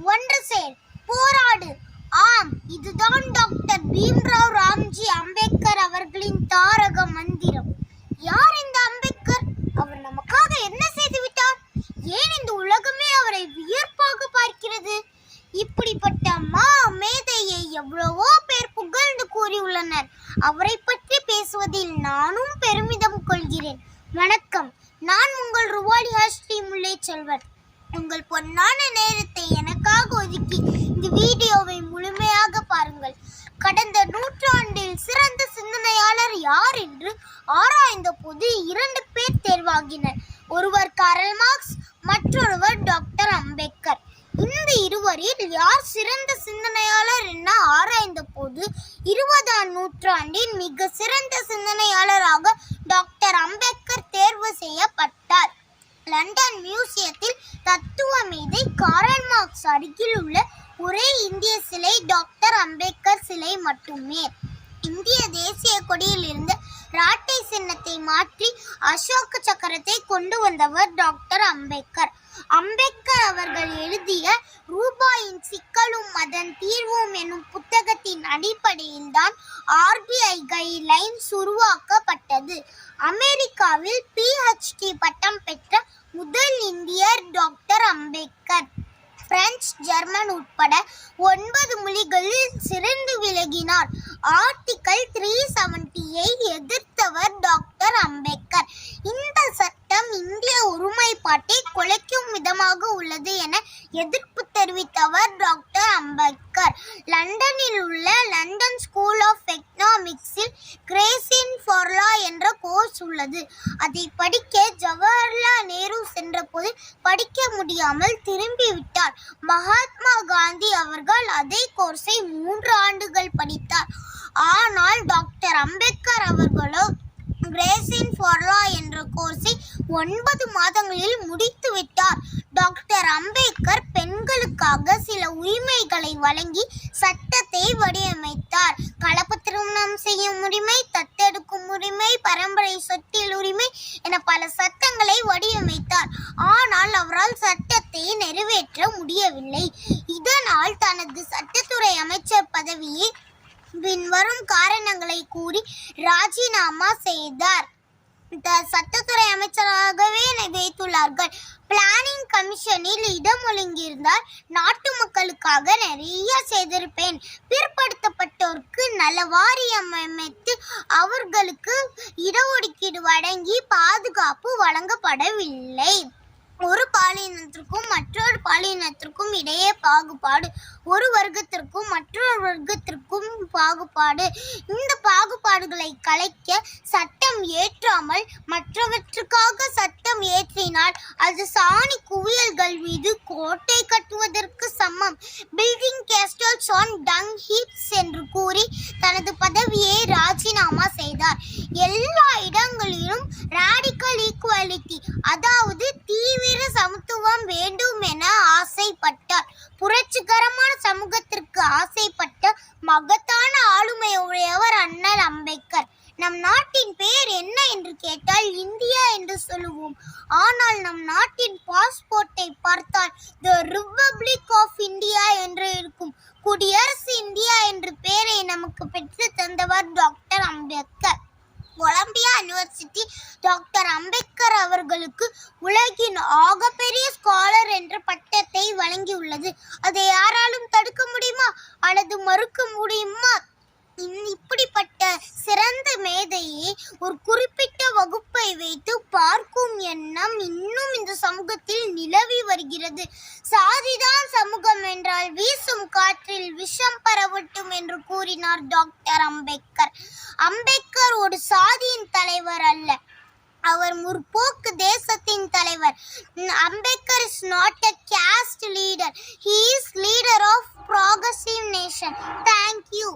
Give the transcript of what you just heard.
ஒன்று சேர், போராடு. ஆம், இதுதான் டாக்டர் பீம்ராவ் ராம்ஜி அம்பேத்கர் அவர்களின் தாரக மந்திரம். யார் இந்த அம்பேத்கர்? அவர் நமக்காக என்ன செய்துவிட்டார்? ஏன் இந்த உலகமே அவரை வியப்பாக பார்க்கிறது? இப்படிப்பட்ட மேதையை எவ்வளவோ பேர் புகழ்ந்து கூறியுள்ளனர். அவரை பற்றி பேசுவதில் நானும் பெருமிதம் கொள்கிறேன். வணக்கம், நான் உங்கள் ருவாலி ஸ்ரீ முல்லை செல்வன். உங்கள் பொன்னான நேரத்தை எனக்காக ஒதுக்கி இந்த வீடியோவை முழுமையாக பாருங்கள். கடந்த நூற்றாண்டில் சிறந்த சிந்தனையாளர் யார் என்று ஆராய்ந்த போது 2 பேர் தேர்வாகினர். ஒருவர் காரல் மார்க்ஸ், மற்றொருவர் டாக்டர் அம்பேத்கர். இந்த இருவரில் யார் சிறந்த சிந்தனையாளர் என ஆராய்ந்த போது 20ஆம் நூற்றாண்டின் மிக சிறந்த சிந்தனையாளராக டாக்டர் அம்பேத்கர் தேர்வு செய்யப்பட்டார். லண்டன் மியூசியத்தில் தத்துவ மேதை காரல் மார்க்ஸ் அருகில் உள்ள ஒரே இந்திய சிலை டாக்டர் அம்பேத்கர் சிலை மட்டுமே. இந்திய தேசிய கொடியில் இருந்த ராட்டை சின்னத்தை மாற்றி அசோக சக்கரத்தை கொண்டு வந்தவர் டாக்டர் அம்பேத்கர். அம்பேத்கர் அவர்கள் எழுதிய ரூபாயின் சிக்கலும் அதன் தீர்வும் எனும் புத்தகத்தின் அடிப்படையில் தான் RBI கைட்லைன்ஸ் உருவாக்கப்பட்டது. அமெரிக்காவில் PhD பட்டம் பெற்ற முதல் இந்தியர் டாக்டர் அம்பேத்கர். பிரெஞ்சு, ஜெர்மன் உட்பட 9 மொழிகளில் சிறந்து விளங்கினார். ஆர்டிகல் 370 எதிர்த்தவர் டாக்டர் அம்பேத்கர். இந்த சட்டம் இந்திய ஒருமைப்பாட்டை குலைக்கும் விதமாக உள்ளது என எதிர்ப்பு தெரிவித்தவர் டாக்டர் அம்பேத்கர். லண்டனில் உள்ள லண்டன் ஸ்கூல் ஆஃப் எக்கனாமிக்ஸில் கிரேசின் ஃபார் லா என்ற கோர்ஸ் உள்ளது. அதை படிக்க ஜவஹர்லால் நேரு சென்ற போது படிக்க முடியாமல் திரும்பிவிட்டார். மகாத்மா காந்தி அவர்கள் அதே கோர்ஸை 3 ஆண்டுகள் படித்தார். ஆனால் டாக்டர் அம்பேத்கர் அவர்களோ கிரேசின் ஃபார் லா என்ற கோர்ஸை 9 மாதங்களில் முடித்து விட்டார். டாக்டர் அம்பேத்கர் பெண்களுக்காக சில உரிமைகளை வழங்கி சட்டத்தை வடிவமைத்தார். கலப்பு திருமணம் செய்யும் உரிமை, தத்தெடுக்கும் உரிமை, பரம்பரை சொத்தில் உரிமை என பல சட்டங்களை வடிவமைத்தார். ஆனால் அவரால் சட்டத்தை நிறைவேற்ற முடியவில்லை. இதனால் தனது சட்டத்துறை அமைச்சர் பதவியை பின்வரும் காரணங்களை கூறி ராஜினாமா செய்தார். சட்டத்துறை அமைச்சராகவே வைத்துள்ளார்கள். பிளானிங் கமிஷனில் இடம் ஒழுங்கியிருந்தால் நாட்டு மக்களுக்காக நிறைய செய்திருப்பேன். பிற்படுத்தப்பட்டோருக்கு நல வாரியம் அமைத்து அவர்களுக்கு இடஒதுக்கீடு வழங்கி பாதுகாப்பு வழங்கப்படவில்லை. ஒரு பாலினத்திற்கும் மற்றொரு பாலினத்திற்கும் இடையே பாகுபாடு, ஒரு வர்க்கத்திற்கும் மற்றொரு வர்க்கத்திற்கும் பாகுபாடு. இந்த பாகுபாடுகளை கலைக்க சட்டம் ஏற்றாமல் மற்றவற்றுக்காக சட்டம் ஏற்றினால் அது சாணி குவியல்கள் மீது கோட்டை கட்டுவதற்கு சமம். Building castles on tongue heaps என்று கூறி தனது பதவியை ராஜினாமா செய்தார். எல்லா இடங்களிலும் ராடிக்கல் ஈக்குவாலிட்டி, அதாவது தீவிர சமத்துவம் வேண்டும் என ஆசைப்பட்டார். புரட்சிகரமான சமூகத்திற்கு ஆசைப்பட்ட மகத்தான ஆளுமையுடையவர் அண்ணல் அம்பேத்கர். நம் நாட்டின் பெயர் என்ன என்று கேட்டால் இந்தியா என்று சொல்லுவோம். ஆனால் நம் நாட்டின் பாஸ்போர்ட்டை பார்த்தால் தி ரிபப்ளிக் ஆஃப் இந்தியா என்று இருக்கும். குடியரசு இந்தியா என்ற பெயரை நமக்கு பெற்று தந்தவர் doctor Ambedkar. Columbia University doctor Ambedkar அவர்களுக்கு உலகின் ஆகப்பெரிய ஸ்காலர் என்ற பட்டத்தை வழங்கியுள்ளது. அதை யாராலும் தடுக்க முடியுமா அல்லது மறுக்க முடியுமா? இப்படிப்பட்ட சிறந்த மேதையை ஒரு குறிப்பிட்ட வகுப்பை வைத்து பார்க்கும் எண்ணம் இன்னும் இந்த சமூகத்தில் நிலவி வருகிறது. சாதிதான் சமூகம் என்றால் வீசும் காற்றில் விஷம் பரவட்டும் என்று கூறினார் டாக்டர் அம்பேத்கர். அம்பேத்கர் ஒரு சாதியின் தலைவர் அல்ல, அவர் முற்போக்கு தேசத்தின் தலைவர். Ambedkar is not a caste leader, he is leader of progressive nation. Thank you.